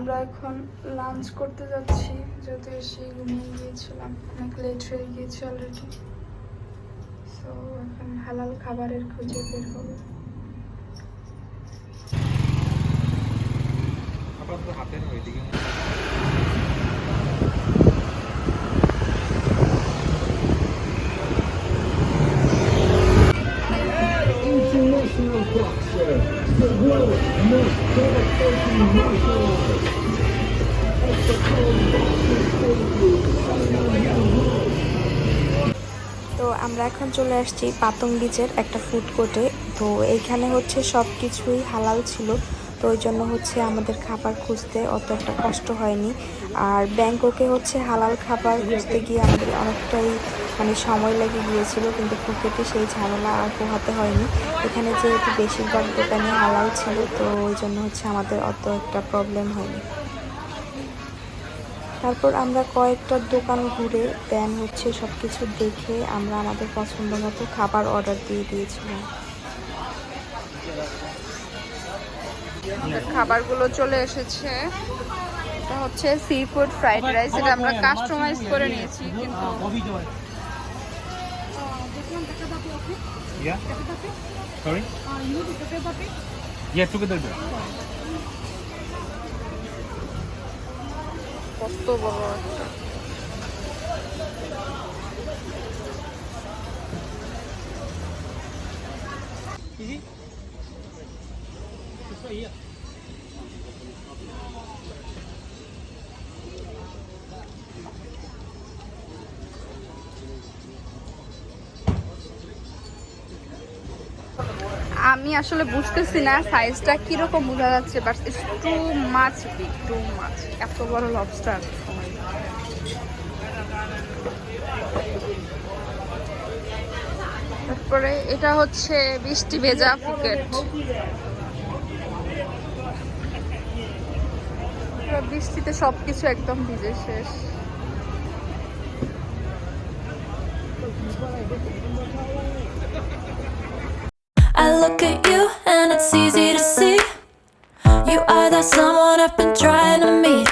আমরা এখন লাঞ্চ করতে যাচ্ছি, যেহেতু এসে ঘুমিয়ে গিয়েছিলাম, অনেক লেট হয়ে গিয়েছে অলরেডি। সো এখন হালাল খাবারের খোঁজে বের হবো। International boxer, the world's most devastating martial arts. তো আমরা এখন চলে আসছি পাতং বিচের একটা ফুড কোর্টে। তো এইখানে হচ্ছে সব কিছুই হালাল ছিল, তো ওই জন্য হচ্ছে আমাদের খাবার খুঁজতে অত একটা কষ্ট হয়নি। আর ব্যাংককে হচ্ছে হালাল খাবার খুঁজতে গিয়ে আমাদের অনেকটাই সময় লেগে গিয়েছিল, কিন্তু ফুকেটে সেই ঝামেলা আর পোহাতে হয়নি। এখানে যেহেতু বেশিরভাগ দোকানে হালাল ছিল, তো ওই জন্য হচ্ছে আমাদের অত একটা প্রবলেম হয়নি। তারপর আমরা কয়েকটা দোকান ঘুরে দেন হচ্ছে সব কিছু দেখে আমরা আমাদের পছন্দ মতো খাবার অর্ডার দিয়ে দিয়েছিলাম। আমাদের খাবারগুলো চলে এসেছে। এটা হচ্ছে সি ফুড ফ্রাইড রাইস, এটা আমরা কাস্টমাইজ করে নিয়েছি, কিন্তু কত বড় একটা আমি আসলে বুঝতেছি না সাইজটা কিরকম বোঝা যাচ্ছে, but it's too much big, too much. এত বড় লবস্টার। তারপরে এটা হচ্ছে বৃষ্টি ভেজা ফুকেট। বৃষ্টিতে সবকিছু একদম ভিজে শেষ। I look at you and it's easy to see you are that someone I've been trying to meet.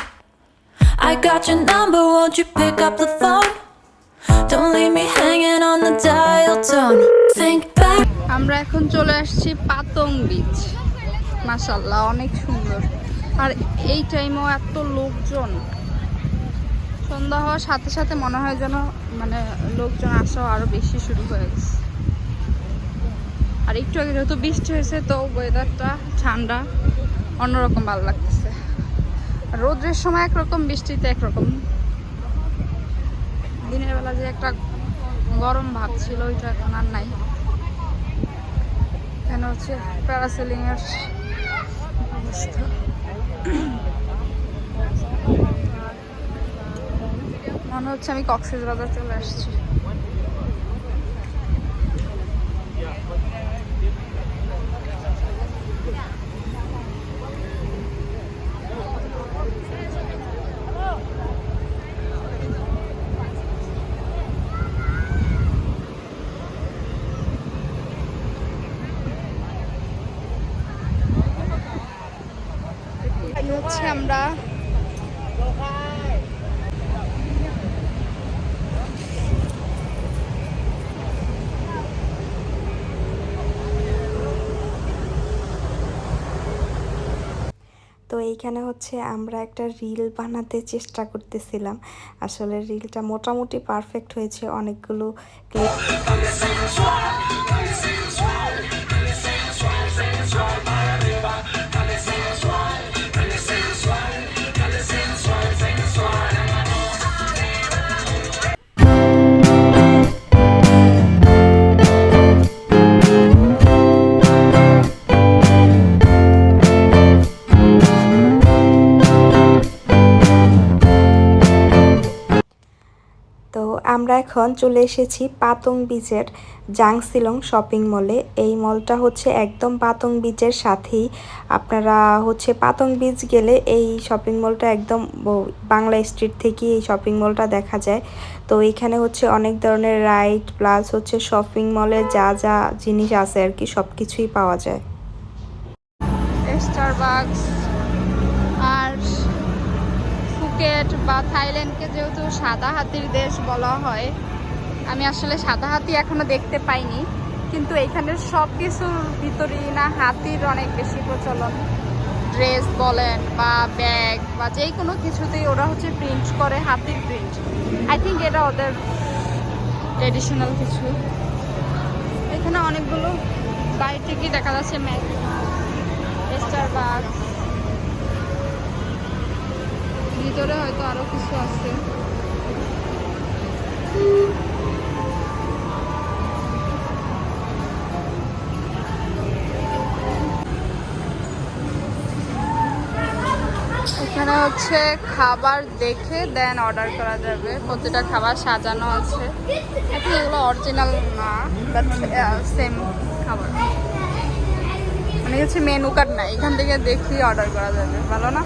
I got your number, won't you pick up the phone? Don't leave me hanging on the dial tone. Think back. আমরা এখন চলে আসছি পাতং beach. মাশাআল্লাহ অনেক সুন্দর। আর এই টাইমেও এত লোকজন, সন্ধ্যা হওয়ার সাথে সাথে মনে হয় যেন লোকজন আসাও আরো বেশি শুরু হয়ে গেছে। আর একটু আগে যেহেতু বৃষ্টি হয়েছে, তো ওয়েদারটা ঠান্ডা, অন্যরকম ভালো লাগতেছে। রোদ্রের সময় একরকম, বৃষ্টিতে একরকম। দিনের বেলা যে একটা গরম ভাব ছিল, ওইটা এখন আর নাই। এখানে হচ্ছে প্যারাসেলিং এর অবস্থা। মনে হচ্ছে আমি কক্সবাজার চলে আসছি। হচ্ছে আমরা তো এইখানে হচ্ছে আমরা একটা রিল বানাতে চেষ্টা করতেছিলাম। আসলে রিলটা মোটামুটি পারফেক্ট হয়েছে, অনেকগুলো ক্লিপ। আমরা এখন চলে এসেছি পাতং বিচের জাংসিলং শপিং মলে। এই মলটা হচ্ছে একদম পাতং বিচের সাথেই। আপনারা হচ্ছে পাতং বিচ গেলে এই শপিং মলটা একদম বাংলা স্ট্রিট থেকে এই শপিং মলটা দেখা যায়। তো এখানে হচ্ছে অনেক ধরনের রাইড প্লাস হচ্ছে শপিং মলে যা যা জিনিস আছে আর কি, সব কিছুই পাওয়া যায়। স্টারবাকস আর ফুকেট বা থাইল্যান্ডকে যেহেতু সাদা হাতির দেশ বলা হয়, আমি আসলে সাদা হাতি এখনো দেখতে পাইনি, কিন্তু এখানের সব কিছুর ভিতরেই না হাতির অনেক বেশি প্রচলন। ড্রেস বলেন বা ব্যাগ বা যে কোনো কিছুতেই ওরা হচ্ছে প্রিন্ট করে হাতির প্রিন্ট। আই থিঙ্ক এটা ওদের ট্রেডিশনাল কিছু। এখানে অনেকগুলো গাড়ি টিকি দেখা যাচ্ছে, ম্যাক, স্টারবাকস, ভিতরে হয়তো আরো কিছু আছে। এখানে হচ্ছে খাবার দেখে দেন অর্ডার করা যাবে। প্রতিটা খাবার সাজানো আছে। এখন এগুলো অরিজিনাল না, বাট সেম খাবার, মানে হচ্ছে মেনু কার্ড না, এখান থেকে দেখি অর্ডার করা যাবে। ভালো না?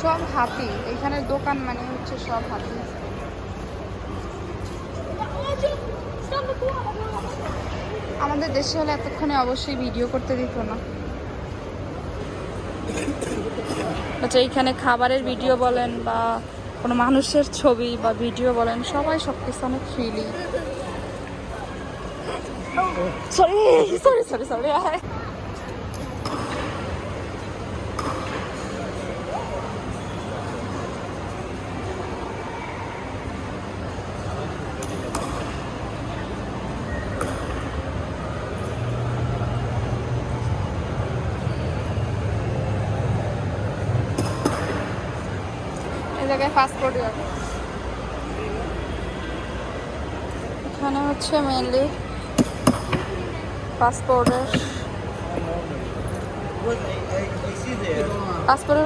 সব হাতি, এখানে দোকান মানে হচ্ছে সব হাতি। আমাদের দেশে হলে এতক্ষণে অবশ্যই ভিডিও করতে দিত না। আচ্ছা, এইখানে খাবারের ভিডিও বলেন বা কোনো মানুষের ছবি বা ভিডিও বলেন, সবাই সব কিছু অনেক freely. Sorry sorry sorry sorry জায়গায় পাসপোর্ট। এখানে হচ্ছে মেইনলি পাসপোর্টের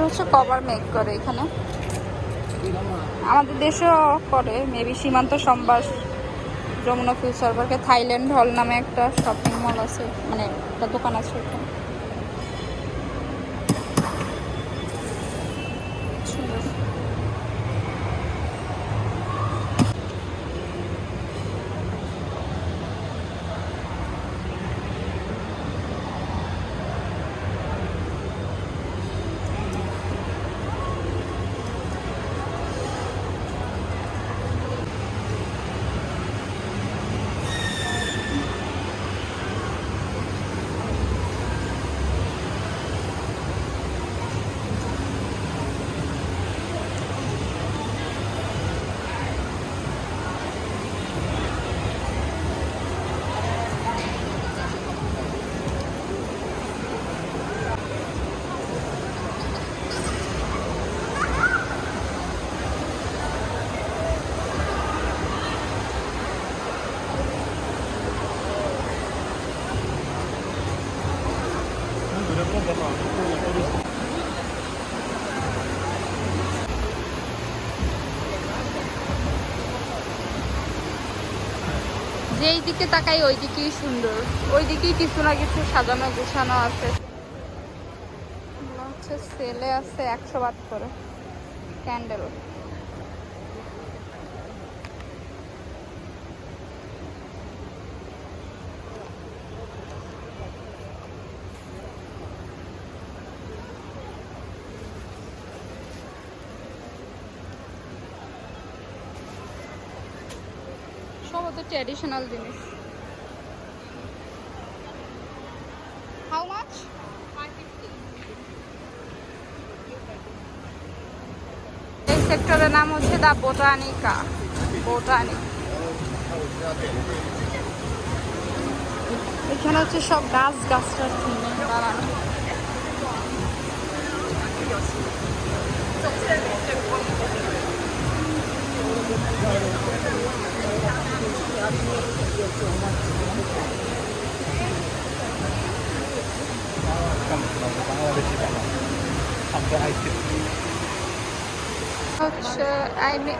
হচ্ছে কভার মেক করে এখানে। আমাদের দেশেও করে মেবি সীমান্ত সম্ভার, যমুনা ফিউচার পার্কে থাইল্যান্ড হল নামে একটা শপিং মল আছে, মানে একটা দোকান আছে ওখানে। যেই দিকে তাকাই ওই দিকেই সুন্দর, ওই দিকেই কিছু না কিছু সাজানো গোছানো আছে। হচ্ছে সেলে আছে 100 বাট করে ক্যান্ডেল। সব ওদের ট্র্যাডিশনাল জিনিস। How much? 550। এই সেক্টরের নাম হচ্ছে দা বোটানিকা। এখানে হচ্ছে সব গাছটার থিমে বানানো। হচ্ছে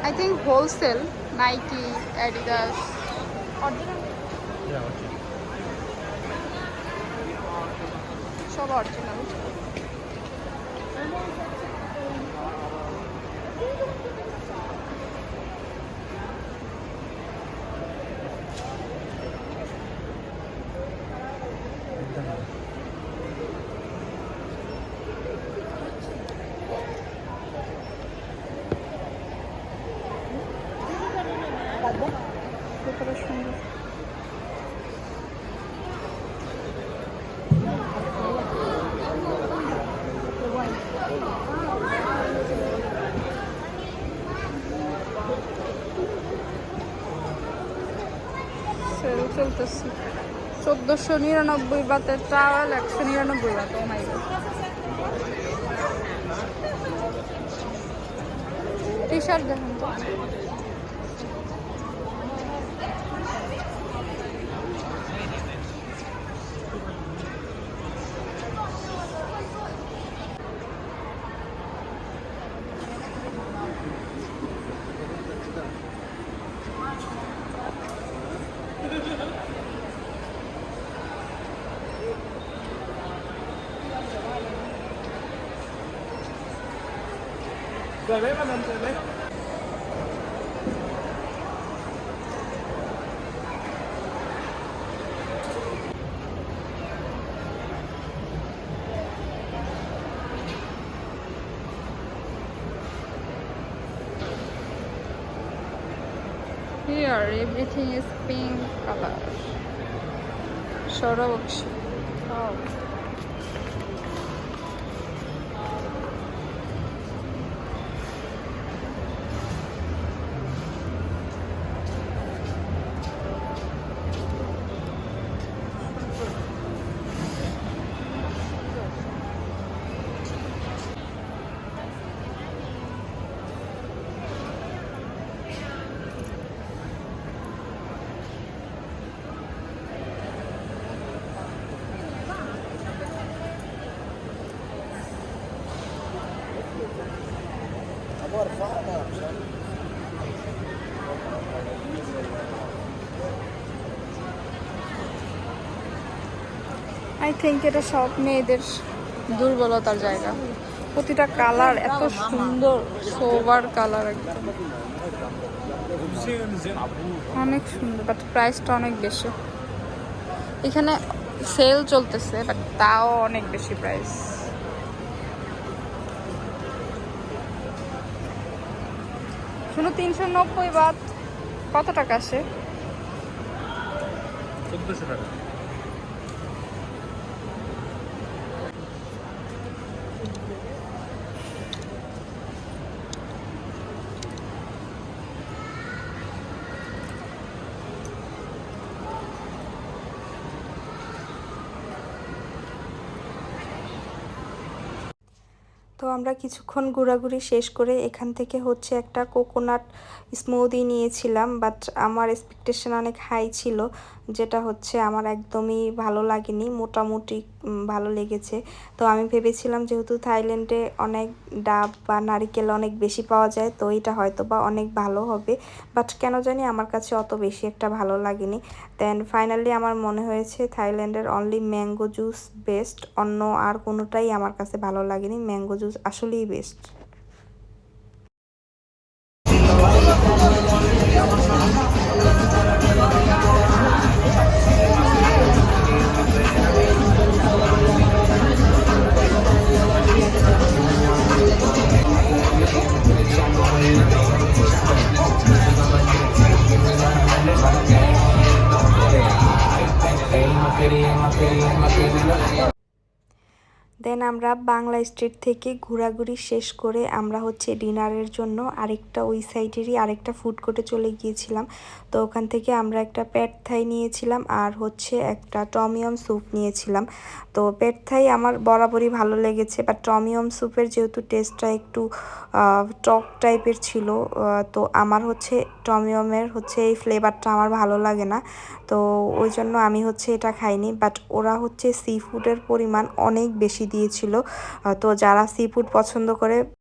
I think wholesale, Nike, Adidas, original সব অরিজিনাল। কতটা সুন্দর। সেল চলতেছে 1499 বাতের টাওয়াল 199 বাত। ও মাই গড। টি শার্ট দেখুন তো। Here everything is pink color. Swarovski. Wow. I think এটা সব মেয়েদের দুর্বলতার জায়গা। প্রতিটা কালার এত সুন্দর, সোবার কালার একদম অনেক সুন্দর, বাট প্রাইসটা অনেক বেশি। এখানে সেল চলতেছে বাট তাও অনেক বেশি প্রাইস। শুনো 390 বাত কত টাকা আসে? 1400 টাকা। তো আমরা কিছুক্ষণ ঘোরাঘুরি শেষ করে এখান থেকে হচ্ছে একটা কোকোনাট স্মুদি নিয়েছিলাম, বাট আমার এক্সপেকটেশন অনেক হাই ছিল, যেটা হচ্ছে আমার একদমই ভালো লাগেনি, মোটামুটি ভালো লেগেছে। তো আমি ভেবেছিলাম যেহেতু থাইল্যান্ডে অনেক ডাব বা নারিকেল অনেক বেশি পাওয়া যায়, তো এটা হয়তো বা অনেক ভালো হবে, বাট কেন জানি আমার কাছে অত বেশি একটা ভালো লাগেনি। দেন ফাইনালি আমার মনে হয়েছে থাইল্যান্ডের অনলি ম্যাঙ্গো জুস বেস্ট, অন্য আর কোনোটাই আমার কাছে ভালো লাগেনি, ম্যাঙ্গো জুস আসলেই বেস্ট। দেন আমরা বাংলা স্ট্রিট থেকে ঘোরাঘুরি শেষ করে আমরা হচ্ছে ডিনারের জন্য আরেকটা ওই সাইডেরই আরেকটা ফুড কোর্টে চলে গিয়েছিলাম। তো ওখান থেকে আমরা একটা প্যাড থাই নিয়েছিলাম আর হচ্ছে একটা টমিয়ম স্যুপ নিয়েছিলাম। তো প্যাড থাই আমার বরাবরই ভালো লেগেছে, বাট টমিয়ম স্যুপের যেহেতু টেস্টটা একটু টক টাইপের ছিল, তো আমার হচ্ছে টমিয়মের হচ্ছে এই ফ্লেভারটা আমার ভালো লাগে না, তো ওই জন্য আমি হচ্ছে এটা খাইনি। বাট ওরা হচ্ছে সি ফুডের পরিমাণ অনেক বেশি দিয়েছিল, তো যারা সি ফুড পছন্দ করে